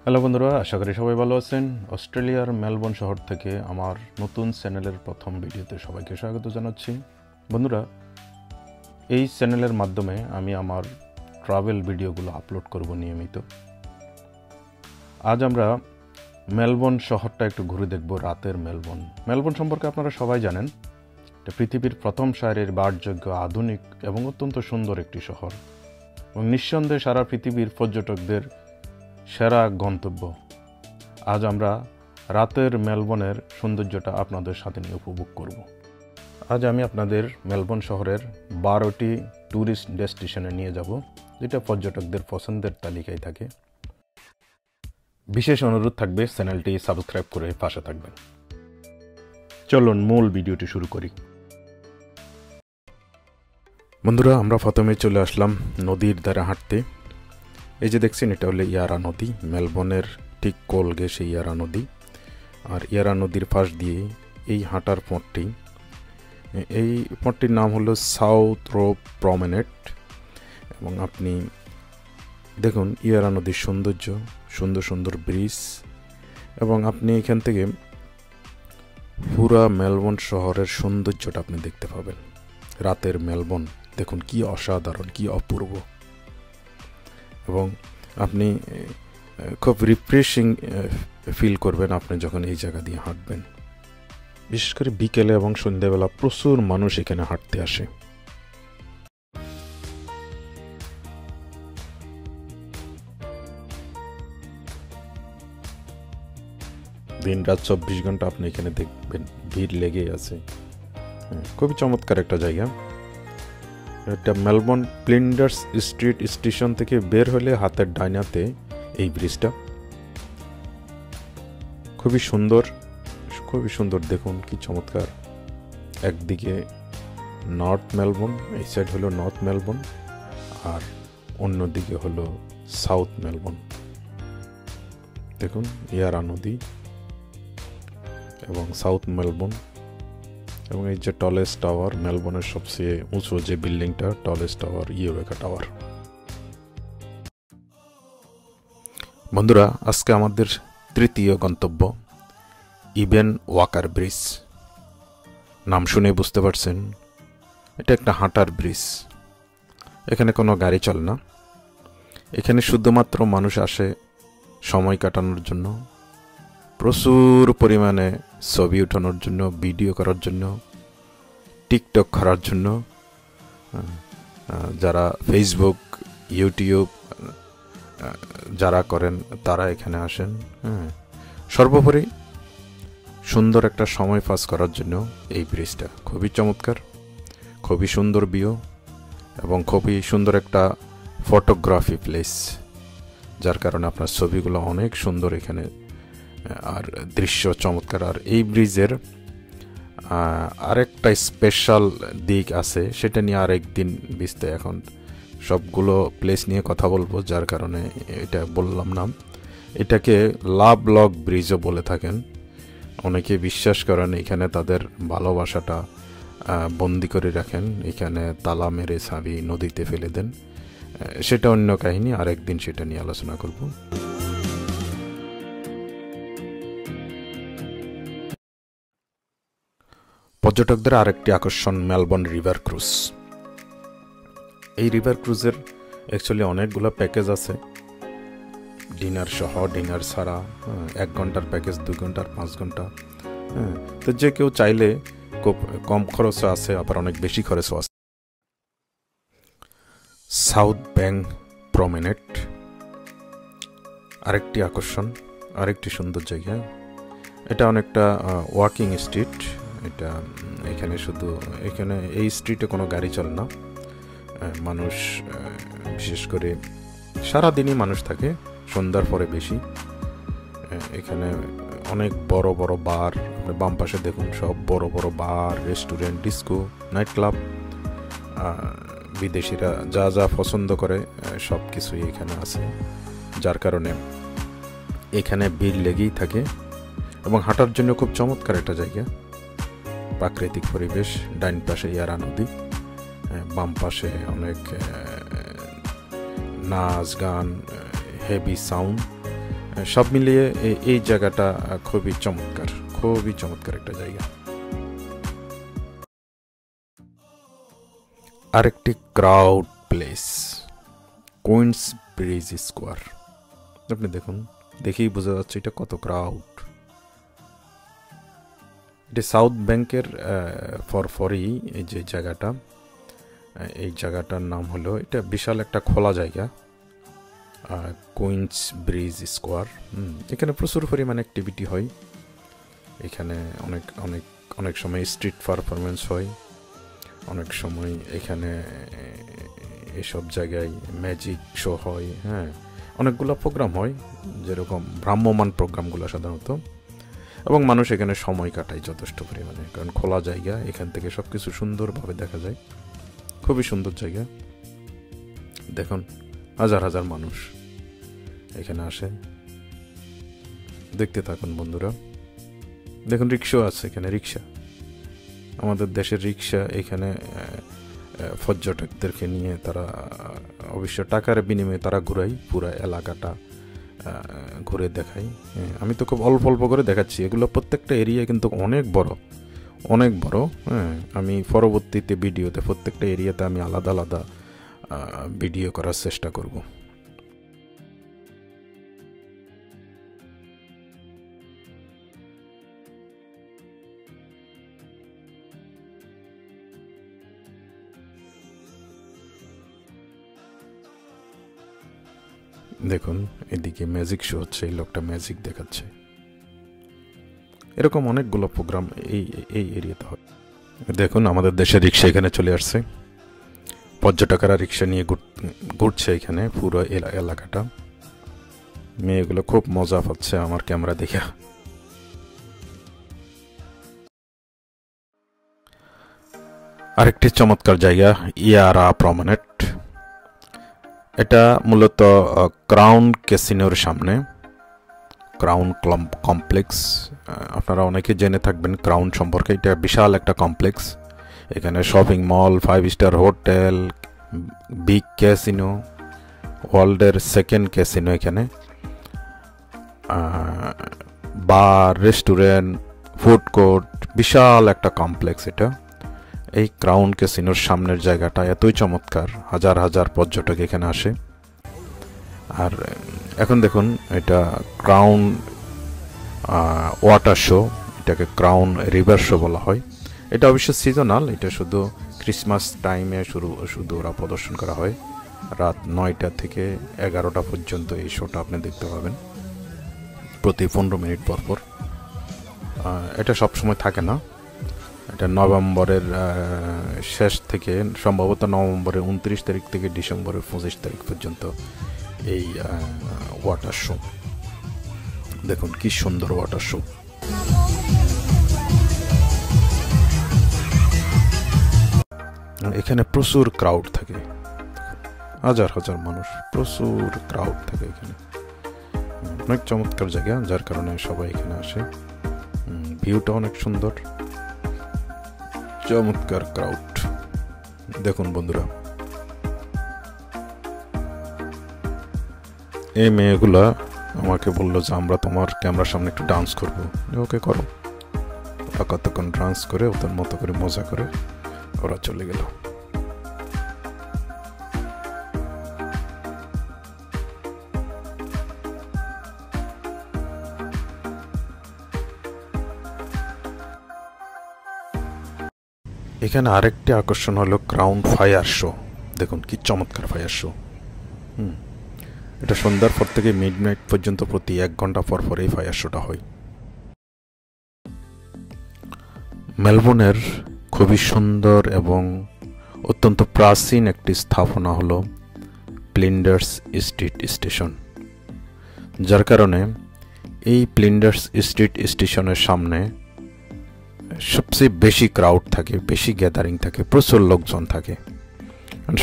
Hello বন্ধুরা, আশা করি সবাই ভালো আছেন। অস্ট্রেলিয়ার মেলবোর্ন শহর থেকে আমার নতুন চ্যানেলের প্রথম ভিডিওতে সবাইকে স্বাগত জানাচ্ছি। বন্ধুরা, এই চ্যানেলের মাধ্যমে আমি আমার ট্রাভেল ভিডিওগুলো আপলোড করব নিয়মিত। আজ আমরা মেলবোর্ন শহরটা একটু ঘুরে দেখব, রাতের মেলবোর্ন। মেলবোর্ন সম্পর্কে আপনারা সবাই জানেন, এটা পৃথিবীর প্রথম সারির বাসযোগ্য, আধুনিক এবং অত্যন্ত সুন্দর একটি শহর এবং নিঃসন্দেহে সারা পৃথিবীর পর্যটকদের সেরা গন্তব্য। আজ আমরা রাতের মেলবোর্নের সৌন্দর্যটা আপনাদের সাথে নিয়ে উপভোগ করব। আজ আমি আপনাদের মেলবোর্ন শহরের 12টি ট্যুরিস্ট ডেস্টিনেশনে নিয়ে যাব, যেটা পর্যটকদের পছন্দের তালিকায় থাকে। বিশেষ অনুরোধ থাকবে, চ্যানেলটি সাবস্ক্রাইব করে পাশে থাকবেন। চলুন মূল ভিডিওটি শুরু করি। বন্ধুরা, আমরা প্রথমে চলে আসলাম নদীর ধারে হাঁটতে। এই যে দেখছেন, এটা হলো ইয়ারা নদী। মেলবোর্নের ঠিক কোল ঘেঁষে ইয়ারা নদী, আর ইয়ারা নদীর পাশ দিয়ে এই হাঁটার পথটি, এই পথটির নাম হলো সাউথ রোপ প্রমেনেড। এবং আপনি দেখুন ইয়ারা নদীর সৌন্দর্য, সুন্দর সুন্দর ব্রিজ, এবং আপনি এখান থেকে পুরা মেলবোর্ন শহরের সৌন্দর্যটা আপনি দেখতে পাবেন। রাতের মেলবোর্ন দেখুন কি অসাধারণ, কি অপূর্ব, এবং আপনি খুব রিফ্রেশিং ফিল করবেন আপনি যখন এই জায়গা দিয়ে হাঁটবেন। বিশেষ করে বিকেলে এবং সন্ধ্যাবেলা প্রচুর মানুষ এখানে হাঁটতে আসে। দিন রাত 24 ঘন্টা আপনি এখানে দেখবেন ভিড় লেগেই আছে। খুবই চমৎকার একটা জায়গা। এটা মেলবোর্ন ফ্লিন্ডার্স স্ট্রিট স্টেশন থেকে বের হলে হাতের ডাইনাতে এই ব্রিজটা। খুবই সুন্দর, খুবই সুন্দর, দেখুন কি চমৎকার। একদিকে নর্থ মেলবোর্ন, এই সাইড হলো নর্থ মেলবোর্ন, আর অন্যদিকে হলো সাউথ মেলবোর্ন। দেখুন ইয়ারা নদী এবং সাউথ মেলবোর্ন, এবং এই যে টলেস্ট টাওয়ার, মেলবোর্নের সবচেয়ে উঁচু যে বিল্ডিংটা, টলেস্ট টাওয়ার, ইউরেকা টাওয়ার। বন্ধুরা, আজকে আমাদের তৃতীয় গন্তব্য ইভেন ওয়াকার ব্রিজ। নাম শুনে বুঝতে পারছেন, এটা একটা হাঁটার ব্রিজ। এখানে কোনো গাড়ি চলে না, এখানে শুধুমাত্র মানুষ আসে সময় কাটানোর জন্য, প্রচুর পরিমাণে ছবি উঠানোর জন্য, ভিডিও করার জন্য, টিকটক করার জন্য। যারা ফেসবুক, ইউটিউব যারা করেন তারা এখানে আসেন। সর্বোপরি সুন্দর একটা সময় পাস করার জন্য এই ব্রিজটা খুবই চমৎকার, খুবই সুন্দর ভিউ, এবং খুবই সুন্দর একটা ফটোগ্রাফি প্লেস, যার কারণে আপনার ছবিগুলো অনেক সুন্দর এখানে, আর দৃশ্য চমৎকার। আর এই ব্রিজের আরেকটা স্পেশাল দিক আছে, সেটা নিয়ে আরেকদিন বিস্তারিত, এখন সবগুলো প্লেস নিয়ে কথা বলবো, যার কারণে এটা বললাম না। এটাকে লাভ লক ব্রিজও বলে থাকেন। অনেকে বিশ্বাস করেন এখানে তাদের ভালোবাসাটা বন্দি করে রাখেন, এখানে তালা মেরে চাবি নদীতে ফেলে দেন। সেটা অন্য কাহিনী, আরেকদিন সেটা নিয়ে আলোচনা করব। পর্যটকদের আরেকটি আকর্ষণ মেলবোর্ন রিভার ক্রুজ। এই রিভার ক্রুজের অ্যাকচুয়ালি অনেকগুলো প্যাকেজ আছে, ডিনার সহ, ডিনার ছাড়া, 1 ঘন্টার প্যাকেজ, 2 ঘন্টার, 5 ঘন্টা। তো যে কেউ চাইলে খুব কম খরচও আছে, আবার অনেক বেশি খরচও আছে। সাউথ ব্যাংক প্রমেনেড আরেকটি আকর্ষণ, আরেকটি সুন্দর জায়গা। এটা অনেকটা ওয়াকিং স্ট্রিট। এটা এখানে শুধু, এখানে এই স্ট্রিটে কোনো গাড়ি চলে না। মানুষ বিশেষ করে সারাদিনই মানুষ থাকে, সন্ধ্যার পরে বেশি। এখানে অনেক বড় বড় বার, বাম পাশে দেখুন সব বড় বড় বার, রেস্টুরেন্ট, ডিস্কো, নাইট ক্লাব। বিদেশিরা যা যা পছন্দ করে সব কিছুই এখানে আছে, যার কারণে এখানে ভিড় লেগেই থাকে। এবং হাঁটার জন্য খুব চমৎকার একটা জায়গা, প্রাকৃতিক পরিবেশ। ডাইন পাশে ইয়ারা নদী, বাম পাশে অনেক নাচ গান, হেভি সাউন্ড, সব মিলিয়ে এই জায়গাটা খুবই চমৎকার একটা জায়গা। আরেকটি crowd place, Queens bridge square. আপনি দেখুন, দেখেই বোঝা যাচ্ছে এটা কত ক্রাউড। এটা সাউথ ব্যাংকের ফরফরি এই যে জায়গাটা, এই জায়গাটার নাম হলো, এটা বিশাল একটা খোলা জায়গা, কুইন্স ব্রিজ স্কোয়ার। এখানে প্রচুর পরিমাণে অ্যাক্টিভিটি হয়। এখানে অনেক অনেক অনেক সময় স্ট্রিট পারফরমেন্স হয়, অনেক সময় এখানে এসব জায়গায় ম্যাজিক শো হয়। হ্যাঁ, অনেকগুলো প্রোগ্রাম হয়, যেরকম ভ্রাম্যমান প্রোগ্রামগুলো সাধারণত, এবং মানুষ এখানে সময় কাটায় যথেষ্ট পরিমাণে, কারণ খোলা জায়গা, এখান থেকে সব কিছু সুন্দরভাবে দেখা যায়। খুবই সুন্দর জায়গা। দেখুন, হাজার হাজার মানুষ এখানে আসে। দেখতে থাকুন বন্ধুরা। দেখুন, রিক্সাও আছে এখানে, রিক্সা, আমাদের দেশের রিক্সা এখানে পর্যটকদেরকে নিয়ে তারা অবশ্য টাকার বিনিময়ে তারা ঘুরাই, পুরো এলাকাটা ঘুরে দেখাই। আমি তো খুব অল্প অল্প করে দেখাচ্ছি, এগুলো প্রত্যেকটা এরিয়া কিন্তু অনেক বড়। হ্যাঁ, আমি পরবর্তীতে ভিডিওতে প্রত্যেকটা এরিয়াতে আমি আলাদা আলাদা ভিডিও করার চেষ্টা করব। দেখুন, এদিকে ম্যাজিক শো হচ্ছে, এই লোকটা ম্যাজিক দেখাচ্ছে। এরকম অনেকগুলো প্রোগ্রাম এই এরিয়াতে হয়। দেখুন, আমাদের দেশের রিক্সা এখানে চলে আসছে, পর্যটকেরা রিক্সা নিয়ে ঘুরছে এখানে পুরো এলাকাটা। মেয়েগুলো খুব মজা পাচ্ছে আমার ক্যামেরা দেখা। আরেকটি চমৎকার জায়গা, ইয়ারা প্রমেনেড। এটা মূলত ক্রাউন ক্যাসিনোর সামনে, ক্রাউন কমপ্লেক্স। আপনারা অনেকে জেনে থাকবেন ক্রাউন সম্পর্কে। এটা বিশাল একটা কমপ্লেক্স, এখানে shopping mall, 5 star hotel, big casino, ওয়ার্ল্ডের সেকেন্ড ক্যাসিনো এখানে, বার, রেস্টুরেন্ট, ফুড কোর্ট, বিশাল একটা কমপ্লেক্স এটা। এই ক্রাউন ক্যাসিনোর সামনের জায়গাটা এতই চমৎকার, হাজার হাজার পর্যটক এখানে আসে। আর এখন দেখুন, এটা ক্রাউন ওয়াটার শো, এটাকে ক্রাউন রিভার শো বলা হয়। এটা অবশ্য সিজনাল, এটা শুধু ক্রিসমাস টাইমে শুধু ওরা প্রদর্শন করা হয়। রাত 9টা থেকে 11টা পর্যন্ত এই শোটা আপনি দেখতে পাবেন, প্রতি 15 মিনিট পর পর। এটা সবসময় থাকে না, এটা নভেম্বরের শেষ থেকে, সম্ভবত নভেম্বরের 29 তারিখ থেকে ডিসেম্বরের 25 তারিখ পর্যন্ত এই ওয়াটার শো। দেখুন কি সুন্দর ওয়াটার শো। এখানে প্রচুর ক্রাউড থাকে, হাজার হাজার মানুষ, প্রচুর ক্রাউড থাকে এখানে। অনেক চমৎকার জায়গা, যার কারণে সবাই এখানে আসে। ভিউটা অনেক সুন্দর, চমৎকার ক্রাউড। দেখুন বন্ধুরা, এই মেয়েগুলা আমাকে বললো যে আমরা তোমার ক্যামেরার সামনে একটু ডান্স করবো। ওকে, করো। ওরা কতক্ষণ ডান্স করে, ওদের মতো করে মজা করে ওরা চলে গেল। এখানে আরেকটি আকর্ষণ হলো ক্রাউন ফায়ার শো। দেখুন কি চমৎকার ফায়ার শো। এটা সন্ধ্যার পর থেকে মিডনাইট পর্যন্ত প্রতি 1 ঘন্টা পর পর এই ফায়ার শোটা হয়। মেলবোর্নের খুবই সুন্দর এবং অত্যন্ত প্রাচীন একটি স্থাপনা হলো প্লিন্ডার্স স্ট্রিট স্টেশন, যার কারণে এই প্লিন্ডার্স স্ট্রিট স্টেশনের সামনে সবচেয়ে বেশি ক্রাউড থাকে, বেশি গ্যাদারিং থাকে, প্রচুর লোকজন থাকে।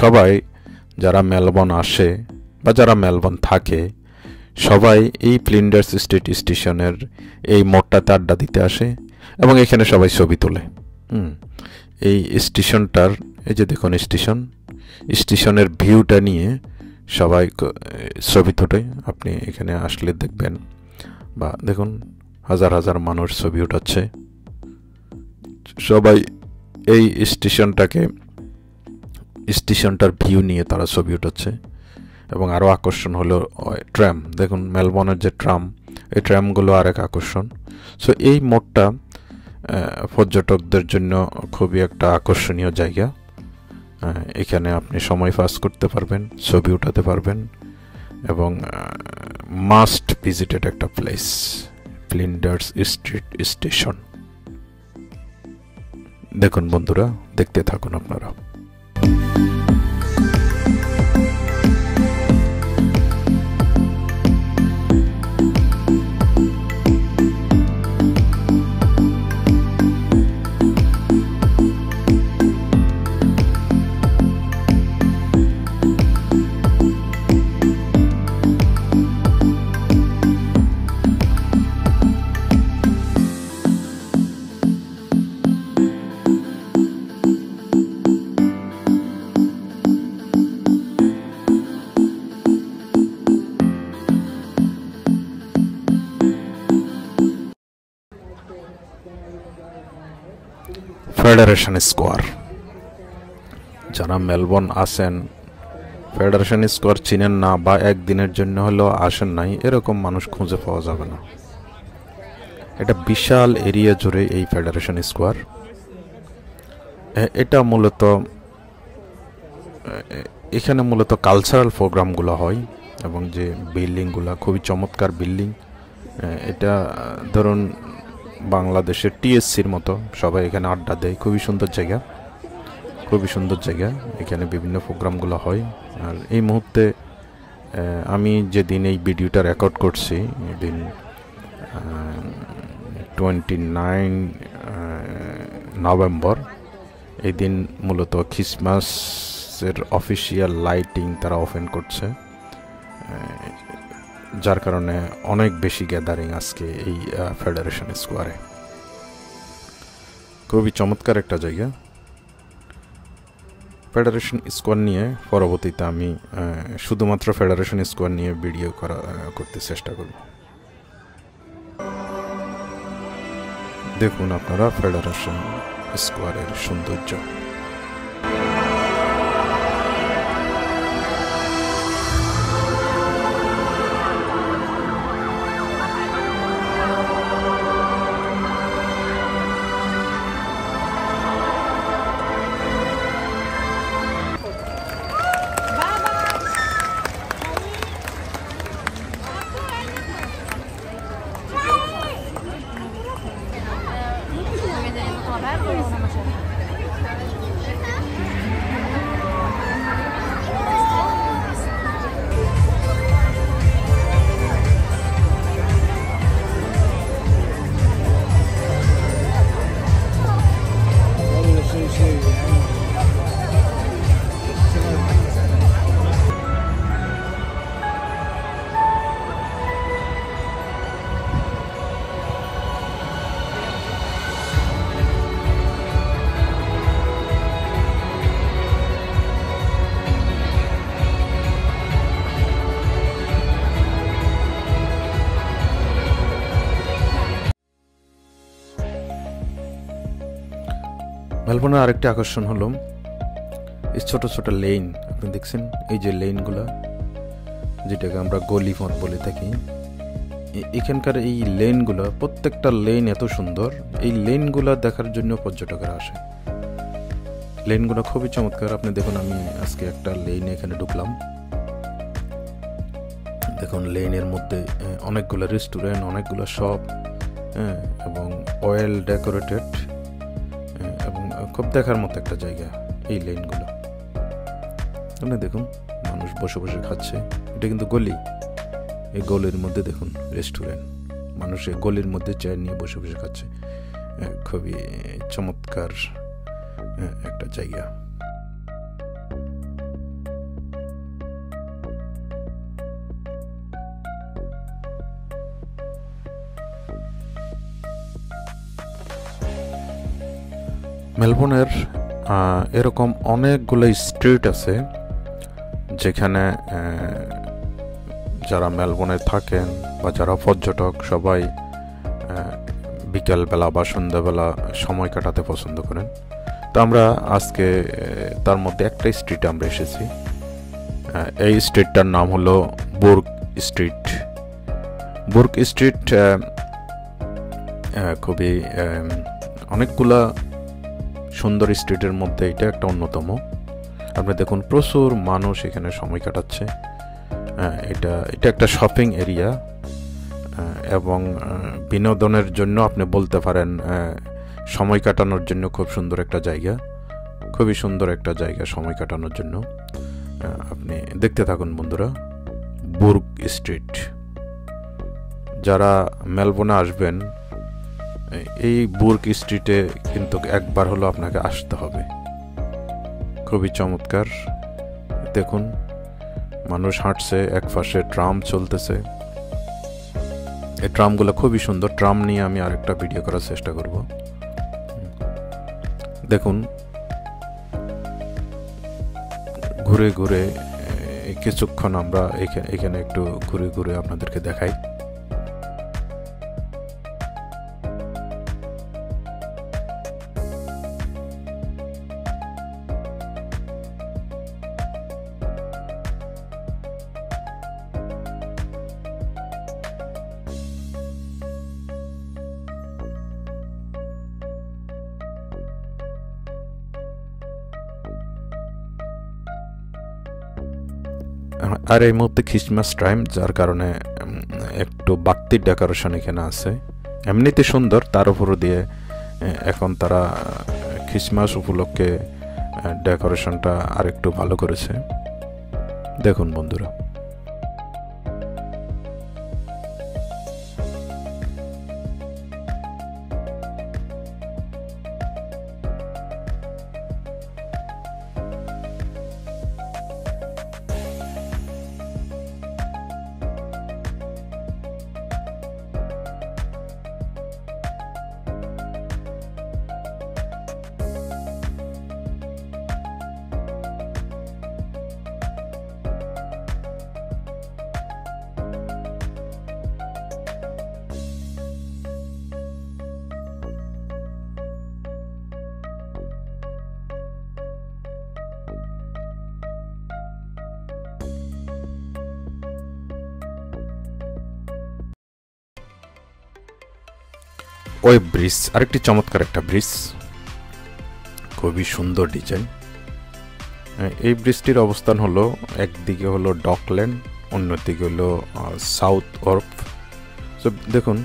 সবাই যারা মেলবোর্ন আসে বা যারা মেলবোর্ন থাকে, সবাই এই প্লিন্ডার্স স্ট্রিট স্টেশনের এই মোড়টাতে আড্ডা দিতে আসে এবং এখানে সবাই ছবি তোলে। এই স্টেশনটার, এই যে দেখুন স্টেশনের ভিউটা নিয়ে সবাই ছবি তোলে। আপনি এখানে আসলে দেখবেন, বা দেখুন হাজার হাজার মানুষ ছবি উঠাচ্ছে। সবাই এই স্টেশনটার ভিউ নিয়ে তারা ছবি উঠাচ্ছে। এবং আরও আকর্ষণ হলো ট্রাম। দেখুন মেলবোর্নের যে ট্রাম, এই ট্রামগুলো আরেক আকর্ষণ। সো এই মোড়টা পর্যটকদের জন্য খুবই একটা আকর্ষণীয় জায়গা। এখানে আপনি সময় পাস করতে পারবেন, ছবি উঠাতে পারবেন, এবং মাস্ট ভিজিটেড একটা প্লেস ফ্লিন্ডার্স স্ট্রিট স্টেশন। দেখুন বন্ধুরা, দেখতে থাকুন আপনারা। ফেডারেশন স্কোয়ার, যারা মেলবোর্ন আসেন, ফেডারেশন স্কোয়ার চিনেন না বা একদিনের জন্য হলেও আসেন নাই, এরকম মানুষ খুঁজে পাওয়া যাবে না। এটা বিশাল এরিয়া জুড়ে এই ফেডারেশন স্কোয়ার। এটা মূলত এখানে মূলত কালচারাল প্রোগ্রামগুলো হয়, এবং যে বিল্ডিংগুলো খুবই চমৎকার বিল্ডিং। এটা ধরুন বাংলাদেশের টিএসসির মতো, সবাই এখানে আড্ডা দেয়। খুবই সুন্দর জায়গা, খুবই সুন্দর জায়গা। এখানে বিভিন্ন প্রোগ্রামগুলো হয়। আর এই মুহূর্তে আমি যেদিন এই ভিডিওটা রেকর্ড করছি, এদিন 29 নভেম্বর। এই দিন মূলত ক্রিসমাসের অফিসিয়াল লাইটিং তারা ওপেন করছে, যার কারণে অনেক বেশি গ্যাদারিং আজকে এই ফেডারেশন স্কোয়ারে। খুবই চমৎকার একটা জায়গা। ফেডারেশন স্কোয়ার নিয়ে পরবর্তীতে আমি শুধুমাত্র ফেডারেশন স্কোয়ার নিয়ে ভিডিও করতে চেষ্টা করব। দেখুন আপনারা ফেডারেশন স্কোয়ারের সৌন্দর্য। মেলবোর্নের আরেকটি আকর্ষণ হলো এই ছোট ছোট লেন। আপনি দেখছেন এই যে লেনগুলো, যেটাকে আমরা গলিপথ বলে থাকি। এখানকার এই লেনগুলো, প্রত্যেকটা লেন এত সুন্দর। এই লেনগুলো দেখার জন্য পর্যটকরা আসে। লেনগুলো খুবই চমৎকার। আপনি দেখুন, আমি আজকে একটা লেন এখানে ঢুকলাম। দেখুন লেনের মধ্যে অনেকগুলো রেস্টুরেন্ট, অনেকগুলো শপ, এবং ওয়েল ডেকোরেটেড, এবং খুব দেখার মতো একটা জায়গা এই লেনগুলো। আপনি দেখুন মানুষ বসে বসে খাচ্ছে। এটা কিন্তু গলি। এই গলির মধ্যে দেখুন রেস্টুরেন্ট, মানুষ এই গলির মধ্যে চেয়ার নিয়ে বসে বসে খাচ্ছে। খুবই চমৎকার একটা জায়গা। মেলবোর্নের এরকম অনেকগুলো স্ট্রিট আছে যেখানে যারা মেলবোর্নে থাকেন বা যারা পর্যটক সবাই বিকালবেলা বা সন্ধ্যাবেলা সময় কাটাতে পছন্দ করেন। তো আমরা আজকে তার মধ্যে একটা স্ট্রিটে আমরা এসেছি। এই স্ট্রিটটার নাম হলো বুর্গ স্ট্রিট। বুর্গ স্ট্রিট খুবই অনেকগুলা সুন্দর স্ট্রিটের মধ্যে এটা একটা অন্যতম। আপনি দেখুন প্রচুর মানুষ এখানে সময় কাটাচ্ছে। এটা একটা শপিং এরিয়া এবং বিনোদনের জন্য আপনি বলতে পারেন সময় কাটানোর জন্য খুব সুন্দর একটা জায়গা, খুবই সুন্দর একটা জায়গা সময় কাটানোর জন্য। আপনি দেখতে থাকুন বন্ধুরা, বুর্গ স্ট্রিট। যারা মেলবোর্নে আসবেন এই বুর্গ স্ট্রিটে কিন্তু একবার হলো আপনাকে আসতে হবে। খুবই চমৎকার। দেখুন মানুষ হাঁটছে, এক পাশে ট্রাম চলতেছে। এই ট্রামগুলো খুবই সুন্দর। ট্রাম নিয়ে আমি আরেকটা ভিডিও করার চেষ্টা করব। দেখুন ঘুরে ঘুরে কিছুক্ষণ আমরা এখানে একটু ঘুরে ঘুরে আপনাদেরকে দেখাই। আর এই মুহূর্তে খ্রিসমাস টাইম, যার কারণে একটু বাড়তির ডেকোরেশন এখানে আছে। এমনিতে সুন্দর, তার উপরও দিয়ে এখন তারা খ্রিসমাস উপলক্ষে ডেকোরেশনটা আর একটু ভালো করেছে। দেখুন বন্ধুরা, ওই ব্রিজ আরেকটি চমৎকার একটা ব্রিজ, খুবই সুন্দর ডিজাইন। এই ব্রিজটির অবস্থান হলো একদিকে হলো ডকল্যান্ড, অন্যদিকে হলো সাউথ ওয়ার্ফ। তো দেখুন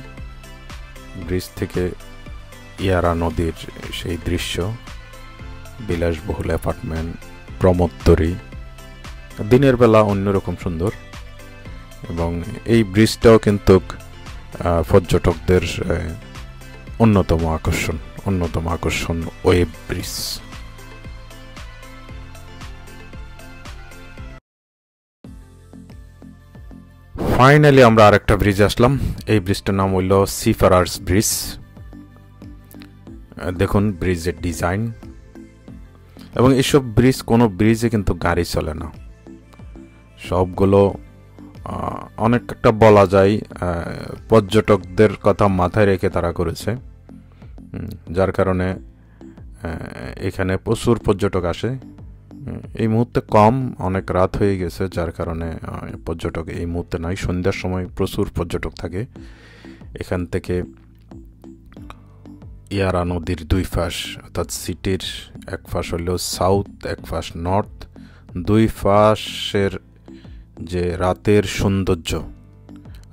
ব্রিজ থেকে ইয়ারা নদীর সেই দৃশ্য, বিলাসবহুল অ্যাপার্টমেন্ট, প্রমোদতরী, দিনের বেলা অন্যরকম সুন্দর। এবং এই ব্রিজটাও কিন্তু পর্যটকদের অন্যতম আকর্ষণ ওয়েব ব্রিজ। ফাইনালি আমরা আরেকটা ব্রিজ আসলাম। এই ব্রিজটার নাম হইল সিফারার্স ব্রিজ। দেখুন ব্রিজের ডিজাইন। এবং এইসব ব্রিজ, কোনো ব্রিজে কিন্তু গাড়ি চলে না, সবগুলো অনেকটা বলা যায় পর্যটকদের কথা মাথায় রেখে তারা করেছে, যার কারণে এখানে প্রচুর পর্যটক আসে। এই মুহূর্তে কম, অনেক রাত হয়ে গেছে, যার কারণে পর্যটক এই মুহূর্তে নাই। সন্ধ্যার সময় প্রচুর পর্যটক থাকে। এখান থেকে ইয়ারা নদীর দুই পাশ, অর্থাৎ সিটির এক পাশ হলো সাউথ, এক পাশ নর্থ, দুই পাশের যে রাতের সৌন্দর্য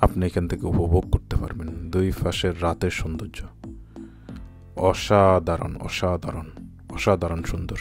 আপনি এখান থেকে উপভোগ করতে পারবেন। দুই পাশের রাতের সৌন্দর্য অসাধারণ সুন্দর।